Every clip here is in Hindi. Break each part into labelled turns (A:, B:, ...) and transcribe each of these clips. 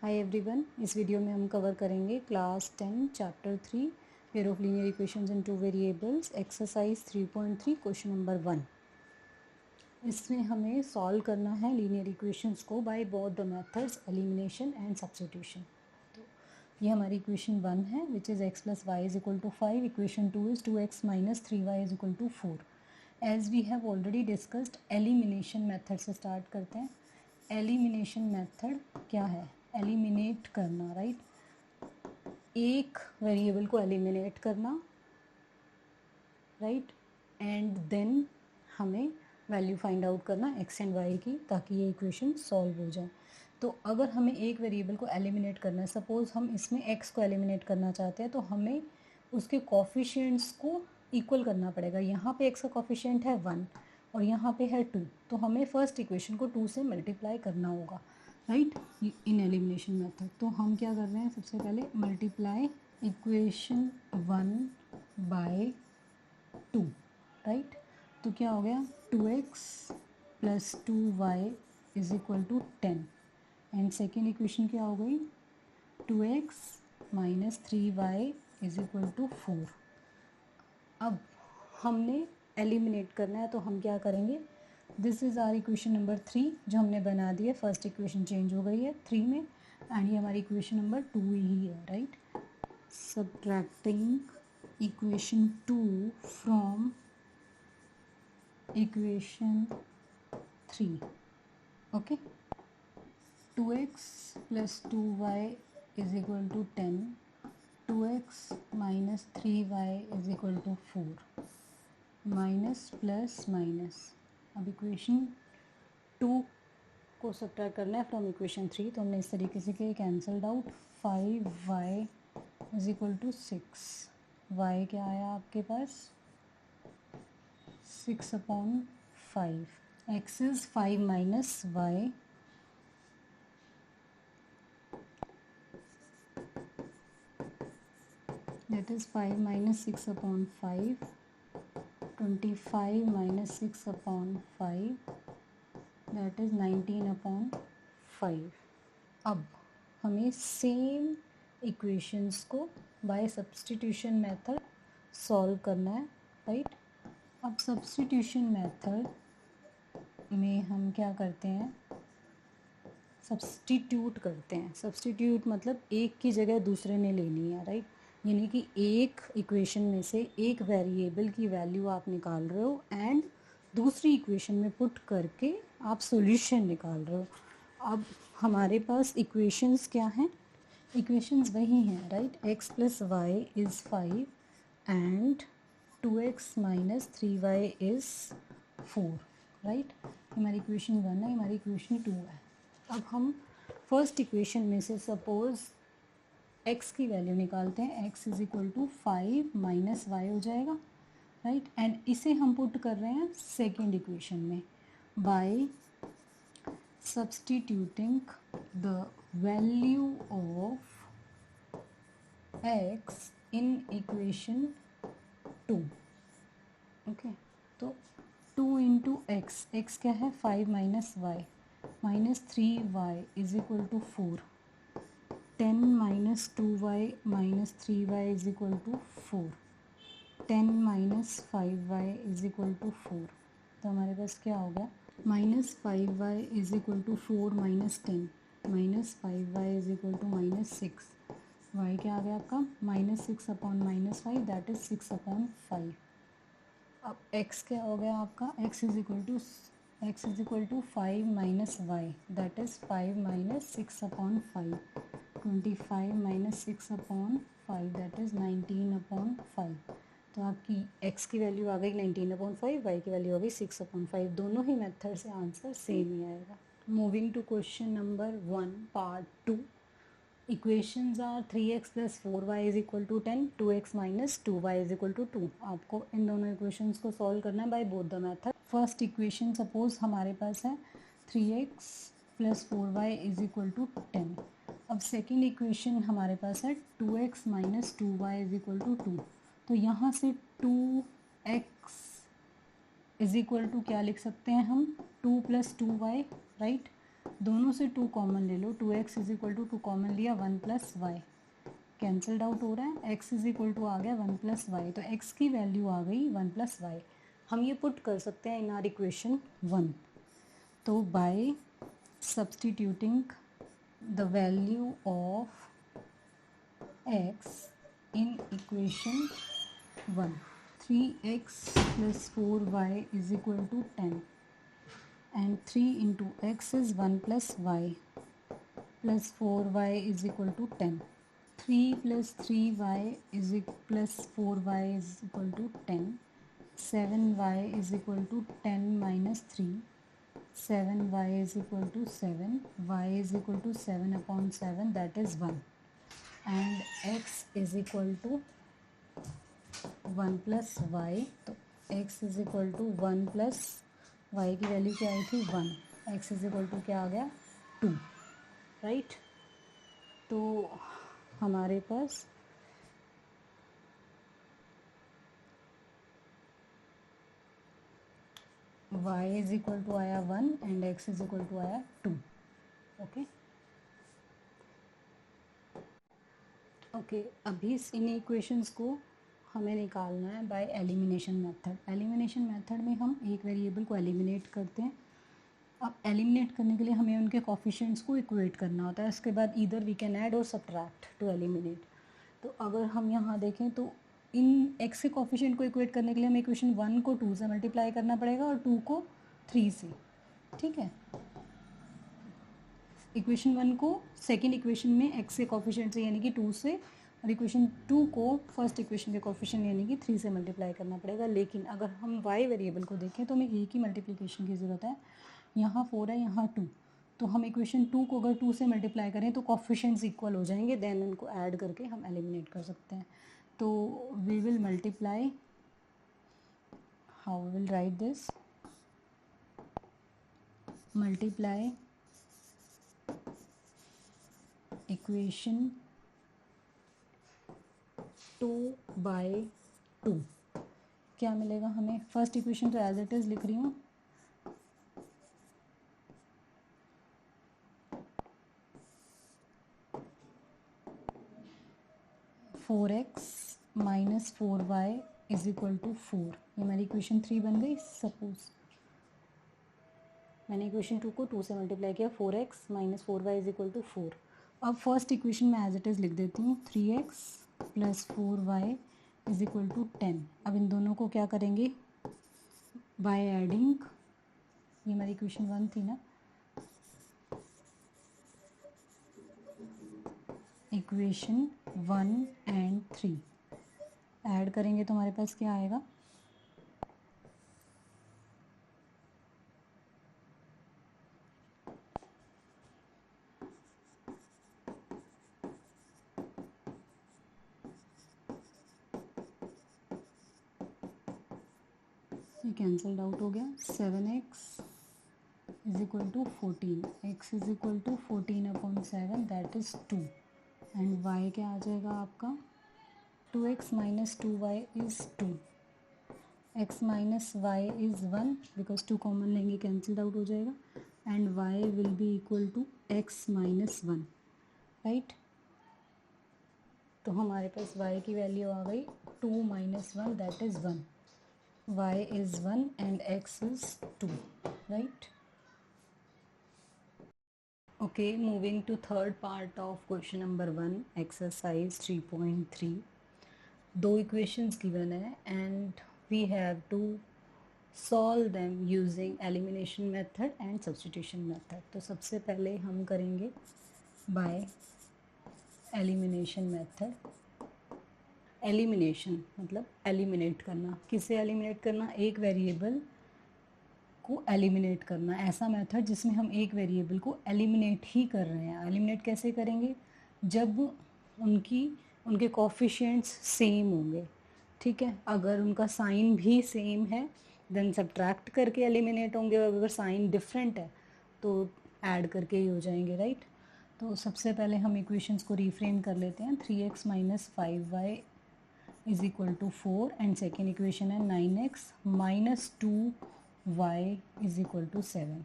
A: हाय एवरीवन, इस वीडियो में हम कवर करेंगे class 10 chapter 3 pair of linear equations in two variables exercise 3.3 question number 1। इसमें हमें सॉल्व करना है लीनियर इक्वेशंस को by both the methods elimination and substitution. तो ये हमारी इक्वेशन 1 है which is x plus y is equal to 5। Equation 2 is 2x minus 3y is equal to 4। As we have already discussed elimination method से स्टार्ट करते हैं। एलिमिनेशन मेथड क्या है? एलिमिनेट करना, राइट? एक वेरिएबल को एलिमिनेट करना, राइट? एंड देन हमें वैल्यू फाइंड आउट करना एक्स एंड वाई की, ताकि ये इक्वेशन सॉल्व हो जाए। तो अगर हमें एक वेरिएबल को एलिमिनेट करना है, सपोज हम इसमें एक्स को एलिमिनेट करना चाहते हैं, तो हमें उसके कोफिशिएंट्स को इक्वल करना पड़ेगा। यहाँ पे एक्स का कोफिशिएंट है 1 और यहाँ पे है 2, तो हमें फर्स्ट इक्वेशन को 2 से मल्टीप्लाई करना होगा, राइट? इन एलिमिनेशन मेथड तो हम क्या कर रहे हैं, सबसे पहले मल्टीप्लाई इक्वेशन 1 बाय 2, राइट? तो क्या हो गया, 2x plus 2y is equal to 10। And second equation क्या हो गई, 2x minus 3y is equal to 4। अब हमने एलिमिनेट करना है, तो हम क्या करेंगे, this is our equation number 3 जो हमने बना दी है। फर्स्ट इक्वेशन चेंज हो गई है 3 में, एंड ये हमारी इक्वेशन नंबर 2 ही है, right? Subtracting equation 2 from equation 3, okay. 2x plus 2y is equal to 10, 2x minus 3y is equal to 4, minus plus minus. अब इक्वेशन 2 को सब्ट्रैक्ट करना है फ्रॉम इक्वेशन 3, तो हमने इस तरीके से किया, cancelled out. 5y is equal to 6, y क्या आया आपके पास, 6/5। x is 5 minus y, that is 5 minus 6/5, 25 minus 6/5, that is 19/5। अब हमें सेम इक्वेशंस को बाय सब्स्टिट्यूशन मेथड सॉल्व करना है, राइट? अब सब्स्टिट्यूशन मेथड में हम क्या करते हैं, सब्स्टिट्यूट करते हैं। सब्स्टिट्यूट मतलब एक की जगह दूसरे ने लेनी है, राइट? यानी कि एक इक्वेशन में से एक वेरिएबल की वैल्यू आप निकाल रहे हो एंड दूसरी इक्वेशन में पुट करके आप सॉल्यूशन निकाल रहे हो। अब हमारे पास इक्वेशंस क्या हैं, इक्वेशंस वही हैं, right? x plus y is 5 and 2x minus 3y is 4, right? हमारी इक्वेशन 1 है, हमारी इक्वेशन 2 है। अब हम फर्स्ट इक्वेशन में से सपोज x की वैल्यू निकालते हैं, x is equal to 5 minus y हो जाएगा, राइट? एंड इसे हम पुट कर रहे हैं सेकेंड इक्वेशन में by substituting the value of x in equation 2, okay. तो 2 इंटू एक्स, एक्स क्या है, 5 minus y, minus 3y is equal to 4, 10 minus 2y minus 3y is equal to 4, 10 minus 5y is equal to 4। तो हमारे पास क्या होगा, minus 5y is equal to 4 minus 10, minus 5y is equal to minus 6। y क्या आ गया आपका, माइनस 6/-5, दैट इज 6/5। अब x क्या हो गया आपका, x is equal to 5 minus y, that is 5 minus 6/5, 25 minus 6/5, that is 19/5। तो आपकी x की वैल्यू आ गई 19/5, y की वैल्यू आ गई 6/5। दोनों ही मेथड से आंसर सेम ही आएगा। Moving to question number 1 part 2। Equations are 3x plus 4y is equal to 10, 2x minus 2y is equal to 2। आपको इन दोनों इक्वेशंस को सॉल्व करना है by both the method. First equation suppose हमारे पास है 3x plus 4y is equal to 10। अब सेकेंड इक्वेशन हमारे पास है 2x minus 2y is equal to 2। तो यहाँ से 2x इज इक्वल टू क्या लिख सकते हैं हम, 2 प्लस 2y, राइट? दोनों से 2 कॉमन ले लो, 2x is equal to 2 common लिया 1 प्लस वाई, कैंसल्ड आउट हो रहा है, x इज इक्वल टू आ गया 1 प्लस वाई, तो x की वैल्यू आ गई 1 प्लस वाई। हम ये पुट कर सकते हैं इन आर इक्वेशन 1। तो by substituting the value of x in equation 1, 3x plus 4y is equal to 10 and 3 into x is 1 plus y plus 4y is equal to 10. 3 plus 3y is plus 4y is equal to 10. 7y is equal to 10 minus 3. 7y is equal to 7. Y is equal to 7 upon 7, that is 1. And x is equal to 1 plus y, तो x is equal to 1 plus y की वैल्यू क्या आई थी 1, x इज इक्वल टू क्या आ गया 2, राइट। तो हमारे पास y इज इक्वल टू आया 1 and x is equal to आया 2। ओके, अभी इन इक्वेशंस को हमें निकालना है bye elimination method. Elimination method में हम एक वेरिएबल को एलिमिनेट करते हैं। अब एलिमिनेट करने के लिए हमें उनके कोफिशिएंट्स को इक्वेट करना होता है, उसके बाद ईदर वी कैन ऐड और सब्ट्रैक्ट टू एलिमिनेट। तो अगर हम यहाँ देखें तो इन x के कोफिशिएंट को इक्वेट करने के लिए हमें इक्वेशन 1 को 2 से मल्टीप्लाई करना पड़ेगा और 2 को 3 से, ठीक है। इक्वेशन 1 को सेकेंड इक्वेशन में x के कोफिशिएंट से यानी कि 2 से, और इक्वेशन 2 को फर्स्ट इक्वेशन के कोफिशिएंट यानी कि 3 से मल्टीप्लाई करना पड़ेगा। लेकिन अगर हम y वेरिएबल को देखें तो हमें एक ही मल्टीप्लिकेशन की ज़रूरत है। यहाँ 4 है, यहाँ 2, तो हम इक्वेशन 2 को अगर 2 से मल्टीप्लाई करें तो कोफिशिएंट्स इक्वल हो जाएंगे, देन उनको ऐड करके हम एलिमिनेट कर सकते हैं। तो we will multiply, how will write this, multiply equation 2 by 2, क्या मिलेगा हमें। फर्स्ट इक्वेशन तो एज इट इज़ लिख रही हूँ, four x minus 4y is equal to 4, ये हमारी इक्वेशन 3 बन गई। सपोज मैंने इक्वेशन 2 को 2 से मल्टीप्लाई किया, 4x minus 4y is equal to 4। अब फर्स्ट इक्वेशन में एज इट इज़ लिख देती हूँ, 3x plus 4y is equal to 10। अब इन दोनों को क्या करेंगे, बाय एडिंग, ये हमारी इक्वेशन 1 थी ना, इक्वेशन 1 एंड 3 ऐड करेंगे तो हमारे पास क्या आएगा, ये कैंसल्ड आउट हो गया। 7x is equal to 14, x is equal to 14 upon 7, that is 2, and y क्या आ जाएगा आपका, 2x minus 2y is 2, x minus y is 1, because 2 common लेंगे कैंसल्ड आउट हो जाएगा, and y will be equal to x minus 1, right. तो हमारे पास y की वैल्यू आ गई 2 minus 1, that is 1, y is 1 and x is 2, right? Okay, moving to third part of question number 1, exercise 3.3. दो equations given है and we have to solve them using elimination method and substitution method. तो सबसे पहले हम करेंगे by elimination method. एलिमिनेशन मतलब एलिमिनेट करना, किसे एलिमिनेट करना, एक वेरिएबल को एलिमिनेट करना, ऐसा मेथड जिसमें हम एक वेरिएबल को एलिमिनेट ही कर रहे हैं। एलिमिनेट कैसे करेंगे, जब उनके कोफिशिएंट्स सेम होंगे, ठीक है। अगर उनका साइन भी सेम है देन सब्ट्रैक्ट करके एलिमिनेट होंगे, और अगर साइन डिफरेंट है तो ऐड करके ही हो जाएंगे, राइट। तो सबसे पहले हम इक्वेशंस को रीफ्रेम कर लेते हैं। 3x minus 5y is equal to 4, and second equation है 9x minus 2y is equal to 7।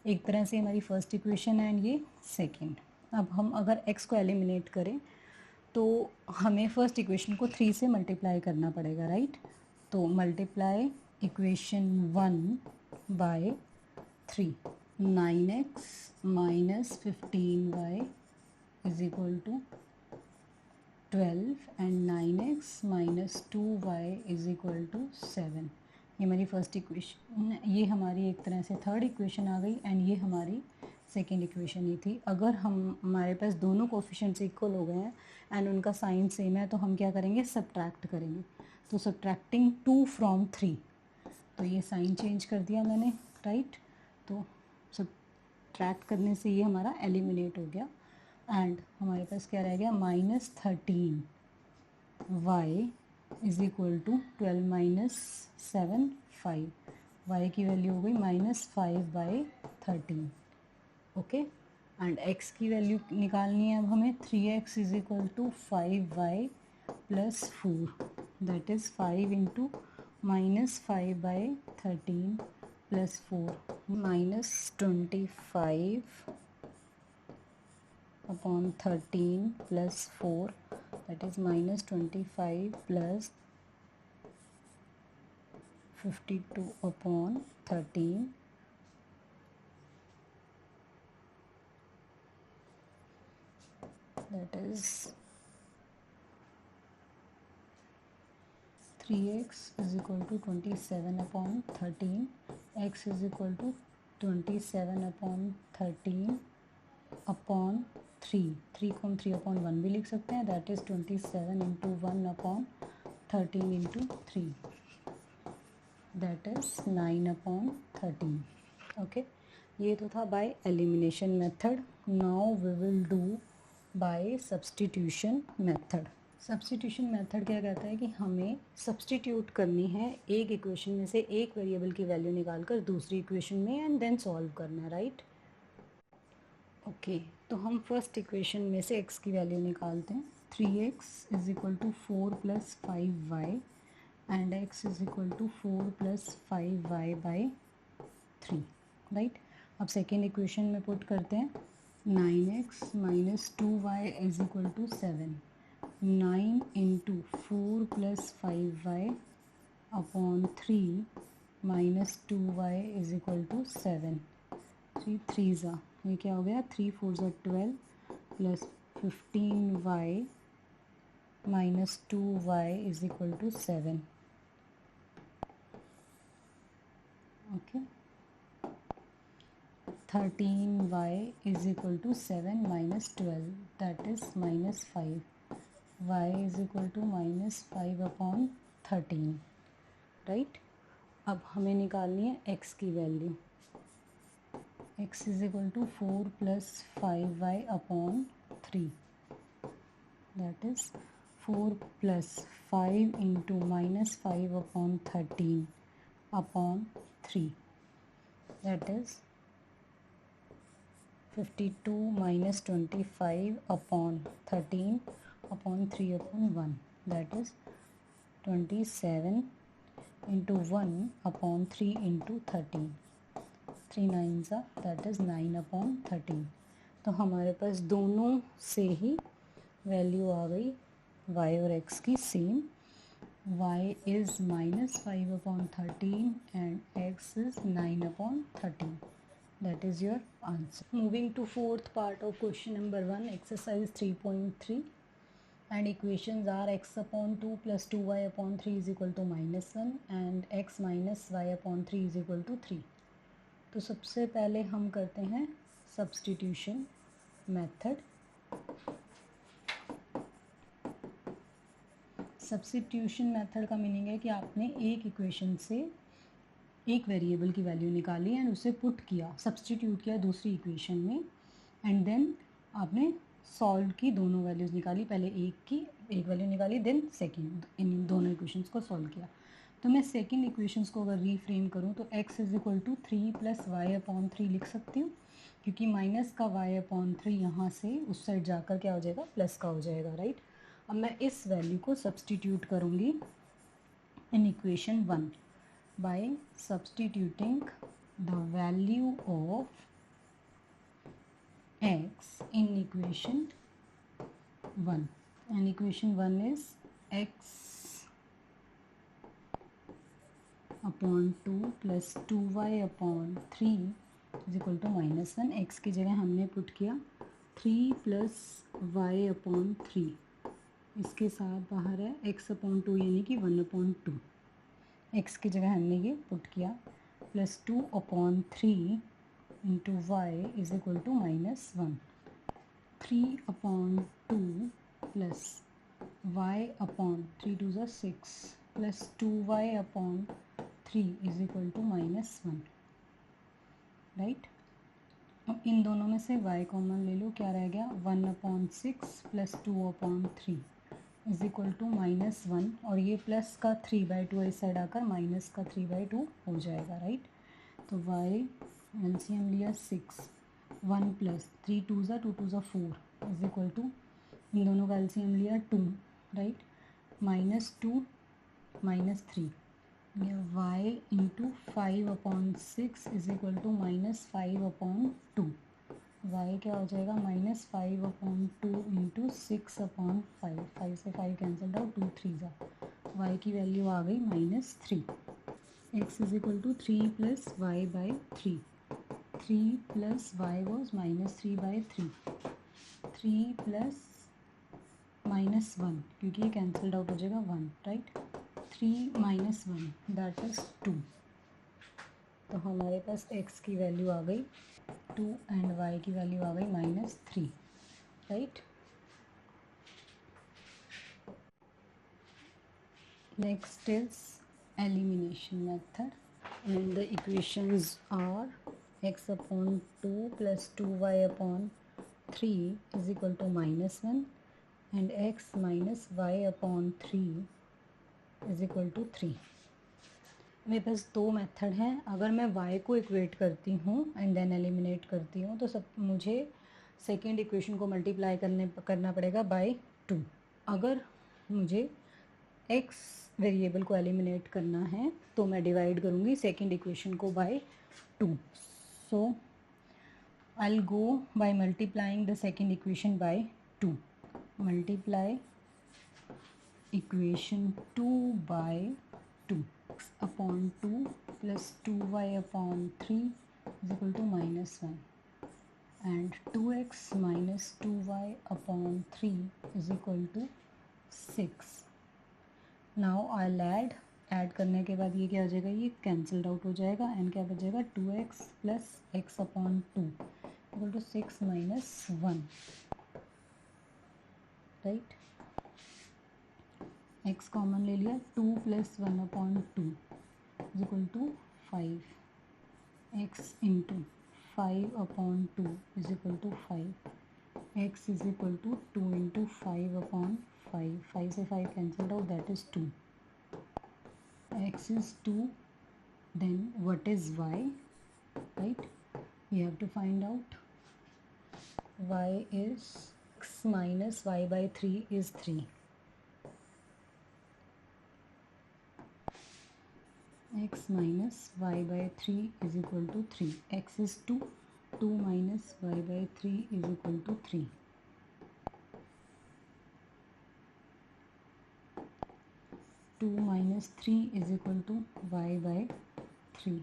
A: एक तरह से हमारी फर्स्ट इक्वेशन है एंड ये सेकंड। अब हम अगर x को एलिमिनेट करें तो हमें फर्स्ट इक्वेशन को 3 से मल्टीप्लाई करना पड़ेगा, राइट। तो multiply equation 1 by 3, 9x minus 15y is equal to 12 and 9x minus 2y is equal to 7। ये हमारी फर्स्ट इक्वेशन, ये हमारी एक तरह से थर्ड इक्वेशन आ गई एंड ये हमारी सेकेंड इक्वेशन ही थी। अगर हमारे पास दोनों कोफिशिएंट्स इक्वल हो गए हैं एंड उनका साइन सेम है तो हम क्या करेंगे, सब्ट्रैक्ट करेंगे। तो सब्ट्रैक्टिंग 2 फ्रॉम 3, तो ये साइन चेंज कर दिया मैंने, राइट। तो सब्ट्रैक्ट करने से ये हमारा एलिमिनेट हो गया एंड हमारे पास क्या रह गया, -13y is equal to 12 minus 7 5। y की वैल्यू हो गई -5/13, ओके। एंड x की वैल्यू निकालनी है अब हमें, 3x is equal to 5y plus 4, that is 5 into -5/13 plus 4, -25/13 plus 4, that is -25 plus 52/13, that is 3x is equal to 27/13, x is equal to 27/13 upon 3, 3 को हम 3/1 भी लिख सकते हैं, that is 27 into 1/13 into 3, that is 9/13, okay. ये तो था by elimination method. Now we will do by substitution method. Substitution method क्या कहता है कि हमें सब्स्टिट्यूट करनी है एक इक्वेशन में से एक वेरिएबल की वैल्यू निकाल कर दूसरी इक्वेशन में एंड देन सॉल्व करना है, राइट। ओके, तो हम फर्स्ट इक्वेशन में से x की वैल्यू निकालते हैं। 3x is equal to 4 plus 5y and x is equal to 4 plus 5y/3, right. अब सेकेंड इक्वेशन में पुट करते हैं, 9x minus 2y is equal to 7, 9 into 4 plus 5y/3 minus 2y is equal to 7, 3 3 ये क्या हो गया, 3 4 12 plus 15y minus 2y is equal to 7, okay. 13y is equal to 7 minus 12, that is -5, y is equal to -5/13, right. अब हमें निकालनी है x की value. x is equal to 4 plus 5y/3, that is 4 plus 5 into -5/13/3, that is 52 minus 25/13/3/1, that is 27 into 1/3 into 13, 3 9 that is 9/13। तो हमारे पास दोनों से ही वैल्यू आ गई y और x की same. y is -5/13 and x is 9/13, that is your answer. Moving to fourth part of question number 1, exercise 3.3 and equations are x/2 plus 2y/3 is equal to -1 and x minus y/3 is equal to 3। तो सबसे पहले हम करते हैं सब्स्टिट्यूशन मेथड। सब्स्टिट्यूशन मेथड का मीनिंग है कि आपने एक इक्वेशन से एक वेरिएबल की वैल्यू निकाली एंड उसे पुट किया, सब्स्टिट्यूट किया दूसरी इक्वेशन में एंड देन आपने सॉल्व की, दोनों वैल्यूज़ निकाली, पहले एक वैल्यू निकाली देन सेकंड, इन दोनों इक्वेशंस को सॉल्व किया। तो मैं सेकंड इक्वेशंस को अगर रीफ्रेम करूँ तो x is equal to 3 plus y/3 लिख सकती हूँ, क्योंकि माइनस का y/3 यहाँ से उस साइड जाकर क्या हो जाएगा, प्लस का हो जाएगा, राइट। अब मैं इस वैल्यू को सब्स्टिट्यूट करूँगी in equation 1 by substituting the value of x in equation 1, and equation 1 is x upon 2 plus 2y upon 3 is equal to -1। x की जगह हमने पुट किया 3 प्लस y अपॉन 3, इसके साथ बाहर है x अपॉन 2 यानी कि 1 अपॉन 2। x की जगह हमने ये पुट किया plus 2 upon 3 into y is equal to -1। 3 upon 2 plus y upon 3 2 ज़ा 6 plus 2y upon 3 is equal to -1, right. अब इन दोनों में से y कॉमन ले लो, क्या रह गया 1 upon 6 plus 2 upon 3 is equal to -1, और ये प्लस का 3/2 इस साइड आकर माइनस का 3/2 हो जाएगा, राइट। तो y एलसीएम लिया 6, 1 प्लस 3 2 ज़ा 2 2 ज़ा 4 इज इक्वल टू, इन दोनों का एलसीएम लिया 2, राइट, -2 -3, ये y into 5 upon 6 is equal to -5 upon 2। y क्या हो जाएगा -5 अपॉन 2 इंटू 6 अपॉन 5, 5 से 5 कैंसल्ड आउट, 2 3 ज़ा, y की वैल्यू आ गई -3। x is equal to 3 plus y by 3, 3 plus y was -3/3, 3 plus -1 क्योंकि ये कैंसल्ड आउट हो जाएगा 1, राइट। 3 minus 1 that is 2। तो हमारे पास x की वैल्यू आ गई 2 एंड y की वैल्यू आ गई -3, right. Next is elimination method, and the equations are x upon 2 plus 2y upon 3 is equal to -1 and x minus y upon 3 is equal to 3। मेरे पास दो मेथड हैं। अगर मैं y को इक्वेट करती हूँ एंड देन एलिमिनेट करती हूँ तो सब मुझे सेकेंड इक्वेशन को मल्टीप्लाई करना पड़ेगा बाय 2। अगर मुझे x वेरिएबल को एलिमिनेट करना है तो मैं डिवाइड करूँगी सेकेंड इक्वेशन को by 2। So I will go by multiplying the second equation by 2। Multiply equation 2 by 2, x upon 2 plus 2y upon 3 is equal to -1, and 2x minus 2y upon 3 is equal to 6. Now I'll add करने के बाद ये क्या हो जाएगा, ये कैंसल्ड आउट हो जाएगा एंड क्या बचेगा 2x plus x upon 2 equal to 6 minus 1, right. x common ले लिया, 2 plus 1 upon 2 is equal to 5, x into 5 upon 2 is equal to 5, x is equal to 2 into 5 upon 5, 5 से 5 cancelled out that is 2, x is 2, then what is y, right, we have to find out. y is x minus y by 3 is 3, x minus y by 3 is equal to 3. x is 2, 2 minus y by 3 is equal to 3. 2 minus 3 is equal to y by 3.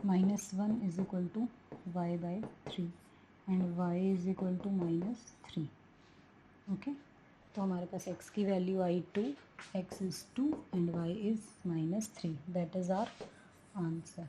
A: Minus 1 is equal to y by 3. And y is equal to minus 3. Okay. तो हमारे पास x की वैल्यू आई 2, x is 2 and y is -3, that is our answer.